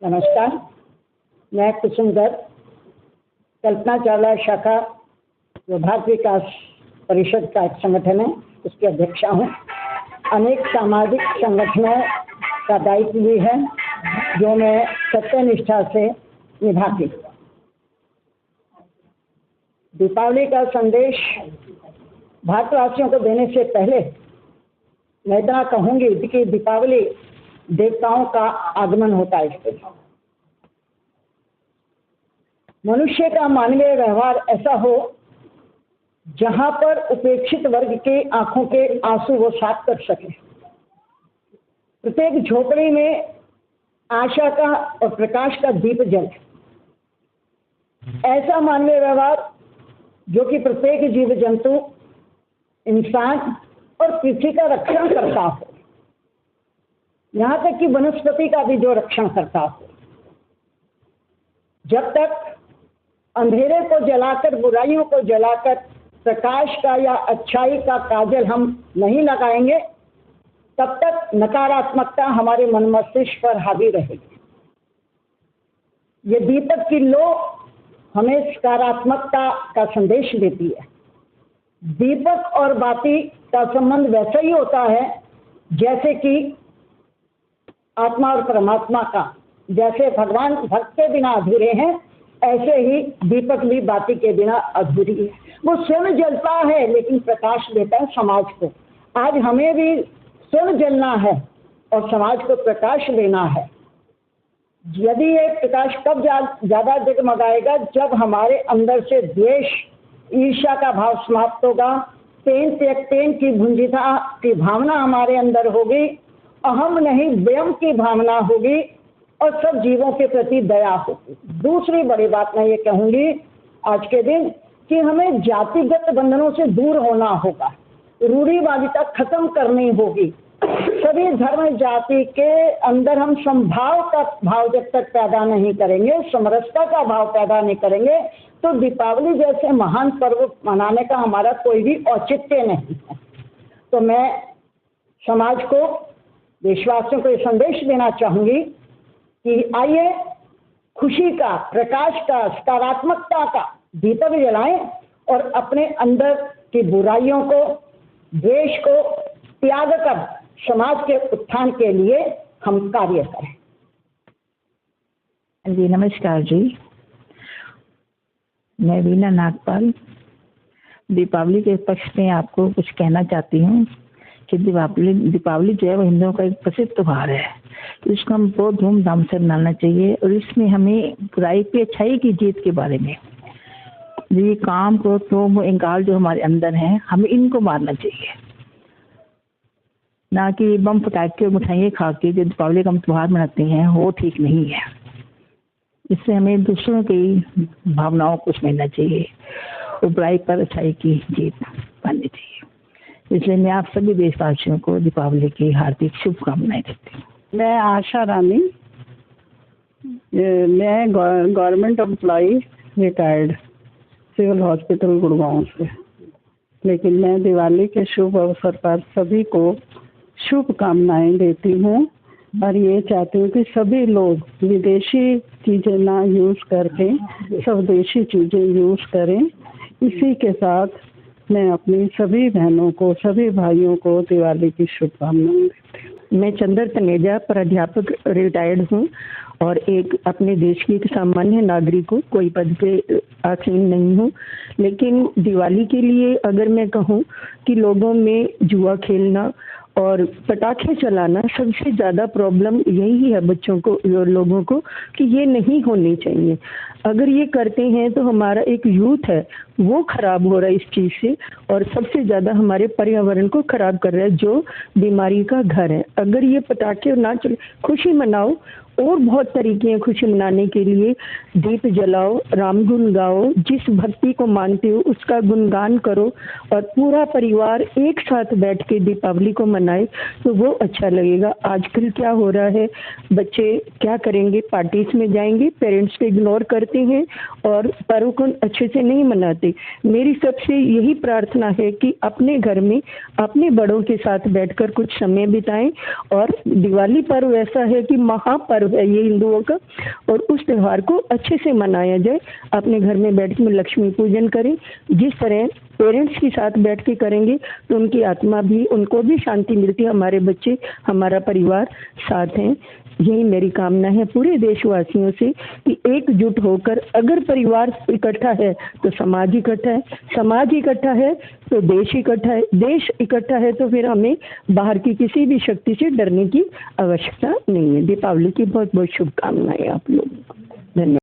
नमस्कार, मैं कुसुम गर्ग, कल्पना चावला शाखा जो भारतीय विकास परिषद का एक संगठन है उसकी अध्यक्षा हूँ। अनेक सामाजिक संगठनों का दायित्व भी है जो मैं सत्यनिष्ठा से निभाती हूँ। दीपावली का संदेश भारतवासियों को देने से पहले मैं इतना कहूँगी कि दीपावली देवताओं का आगमन होता है। इसके मनुष्य का मानवीय व्यवहार ऐसा हो जहां पर उपेक्षित वर्ग के आंखों के आंसू वो साफ कर सके। प्रत्येक झोपड़ी में आशा का और प्रकाश का दीप जले। ऐसा मानवीय व्यवहार जो कि प्रत्येक जीव जंतु, इंसान और पृथ्वी का रक्षण करता हो, यहाँ तक कि वनस्पति का भी जो रक्षण करता हो। जब तक अंधेरे को जलाकर, बुराइयों को जलाकर प्रकाश का या अच्छाई का काजल हम नहीं लगाएंगे, तब तक नकारात्मकता हमारे मन मस्तिष्क पर हावी रहेगी। ये दीपक की लो हमें सकारात्मकता का संदेश देती है। दीपक और बाती का संबंध वैसा ही होता है जैसे कि आत्मा और परमात्मा का। जैसे भगवान भक्त के बिना अधूरे हैं, ऐसे ही दीपक भी बाती के बिना अधूरी है। वो स्वयं जलता है लेकिन प्रकाश देता है समाज को। आज हमें भी स्वयं जलना है और समाज को प्रकाश देना है। यदि ये प्रकाश कब ज्यादा जगमगाएगा, जब हमारे अंदर से द्वेष, ईर्ष्या का भाव समाप्त होगा, तेन त्याग तेन की भुंजिता की भावना हमारे अंदर होगी, अहम नहीं व्यम की भावना होगी और सब जीवों के प्रति दया होगी। दूसरी बड़ी बात मैं ये कहूँगी आज के दिन कि हमें जातिगत बंधनों से दूर होना होगा, रूढ़िवादिता खत्म करनी होगी। सभी धर्म जाति के अंदर हम समभाव का भाव जब तक पैदा नहीं करेंगे, समरसता का भाव पैदा नहीं करेंगे, तो दीपावली जैसे महान पर्व मनाने का हमारा कोई भी औचित्य नहीं है। तो मैं समाज को, देशवासियों को ये संदेश देना चाहूंगी कि आइए खुशी का, प्रकाश का, सकारात्मकता का दीपक जलाएं और अपने अंदर की बुराइयों को, द्वेष को त्याग कर समाज के उत्थान के लिए हम कार्य करें। जी नमस्कार जी, मैं वीना नागपाल दीपावली के पक्ष में आपको कुछ कहना चाहती हूँ कि दीपावली जो है वो हिंदुओं का एक प्रसिद्ध त्योहार है। इसको हम बहुत धूमधाम से मनाना चाहिए और इसमें हमें बुराई पे अच्छाई की जीत के बारे में, ये काम को तो इंकार जो हमारे अंदर हैं, हमें इनको मारना चाहिए, ना कि बम पटाखे और मिठाइयाँ खा के जो दीपावली का हम त्यौहार मनाते हैं वो ठीक नहीं है। इससे हमें दूसरों की भावनाओं को समझना चाहिए और बुराई पर अच्छाई की जीत पानी चाहिए। इसलिए मैं आप सभी देशवासियों को दीपावली की हार्दिक शुभकामनाएं देती हूँ। मैं आशा रानी, मैं government employee retired civil hospital Gurgaon से, लेकिन मैं दिवाली के शुभ अवसर पर सभी को शुभकामनाएं देती हूँ और ये चाहती हूँ कि सभी लोग विदेशी चीज़ें ना यूज़ करके स्वदेशी चीज़ें यूज़ करें। इसी के साथ मैं अपनी सभी बहनों को, सभी भाइयों को दिवाली की शुभकामनाएं देती हूँ। मैं चंद्र तनेजा प्राध्यापक रिटायर्ड हूँ और एक अपने देश की एक सामान्य नागरिक हूँ, कोई पद पे आसीन नहीं हूँ। लेकिन दिवाली के लिए अगर मैं कहूँ कि लोगों में जुआ खेलना और पटाखे चलाना, सबसे ज़्यादा प्रॉब्लम यही है बच्चों को और लोगों को कि ये नहीं होनी चाहिए। अगर ये करते हैं तो हमारा एक यूथ है वो खराब हो रहा है इस चीज़ से, और सबसे ज़्यादा हमारे पर्यावरण को खराब कर रहा है जो बीमारी का घर है। अगर ये पटाखे ना चले, खुशी मनाओ, और बहुत तरीके हैं खुशी मनाने के लिए। दीप जलाओ, राम गुण गाओ, जिस भक्ति को मानते हो उसका गुणगान करो और पूरा परिवार एक साथ बैठ के दीपावली को मनाए तो वो अच्छा लगेगा। आजकल क्या हो रहा है, बच्चे क्या करेंगे, पार्टीज में जाएंगे, पेरेंट्स को इग्नोर करते हैं और पर्व को अच्छे से नहीं मनाते। मेरी सबसे यही प्रार्थना है कि अपने घर में अपने बड़ों के साथ बैठकर कुछ समय बिताएं। और दिवाली पर्व ऐसा है कि महापर्व पर्व है ये हिंदुओं का, और उस त्यौहार को अच्छे से मनाया जाए। अपने घर में बैठ के लक्ष्मी पूजन करें, जिस तरह पेरेंट्स के साथ बैठ के करेंगे तो उनकी आत्मा भी, उनको भी शांति मिलती है, हमारे बच्चे, हमारा परिवार साथ हैं। यही मेरी कामना है पूरे देशवासियों से कि एकजुट होकर, अगर परिवार इकट्ठा है तो समाज इकट्ठा है, समाज इकट्ठा है तो देश इकट्ठा है, देश इकट्ठा है तो फिर हमें बाहर की किसी भी शक्ति से डरने की आवश्यकता नहीं है। दीपावली की बहुत बहुत शुभकामनाएं आप लोगों को। धन्यवाद।